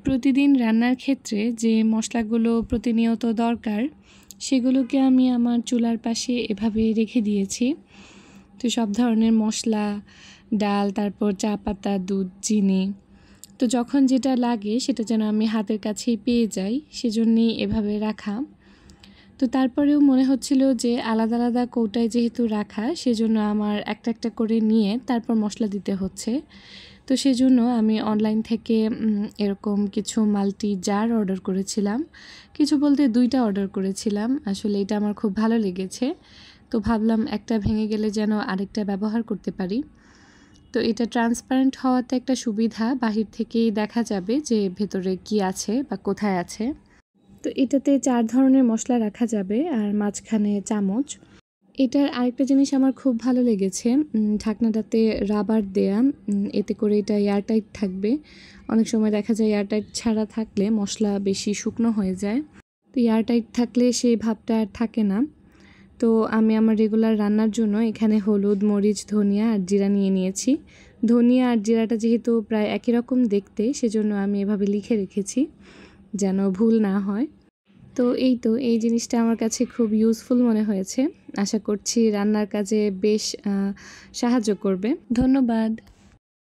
প্রতিদিন রান্নার ক্ষেত্রে যে মশলাগুলো প্রতিনিয়ত দরকার সেগুলোকে আমি আমার চুলার পাশে এভাবে রেখে দিয়েছি। তো সব ধরনের মশলা, ডাল, তারপর চা পাতা, দুধ, চিনি, তো যখন যেটা লাগে সেটা যেন আমি হাতের কাছেই পেয়ে যাই, সেজন্যই এভাবে রাখা। তো তারপরেও মনে হচ্ছিল যে আলাদা আলাদা কৌটায় যেহেতু রাখা, সেজন্য আমার একটা একটা করে নিয়ে তারপর মশলা দিতে হচ্ছে। তো সেজন্য আমি অনলাইন থেকে এরকম কিছু মাল্টি জার অর্ডার করেছিলাম। কিছু বলতে 2টা অর্ডার করেছিলাম। আসলে এটা আমার খুব ভালো লেগেছে। তো ভাবলাম একটা ভেঙে গেলে যেন আরেকটা ব্যবহার করতে পারি। তো এটা ট্রান্সপারেন্ট হওয়াতে একটা সুবিধা, বাহির থেকেই দেখা যাবে যে ভেতরে কি আছে বা কোথায় আছে। তো এটাতে 4 ধরনের মশলা রাখা যাবে আর মাঝখানে চামচ। এটার আরেকটা জিনিস আমার খুব ভালো লেগেছে, ঢাকনাটাতে রাবার দেয়া, এতে করে এটা এয়ারটাইট থাকবে। অনেক সময় দেখা যায় এয়ারটাইট ছাড়া থাকলে মশলা বেশি শুকনো হয়ে যায়, তো এয়ারটাইট থাকলে সেই ভাবটা আর থাকে না। তো আমি আমার রেগুলার রান্নার জন্য এখানে হলুদ, মরিচ, ধনিয়া আর জিরা নিয়ে নিয়েছি। ধনিয়া আর জিরাটা যেহেতু প্রায় একই রকম দেখতে, সেজন্য আমি এভাবে লিখে রেখেছি যেন ভুল না হয়। তো এই জিনিসটা আমার কাছে খুব ইউজফুল মনে হয়েছে। আশা করছি রান্নার কাজে বেশ সাহায্য করবে। ধন্যবাদ।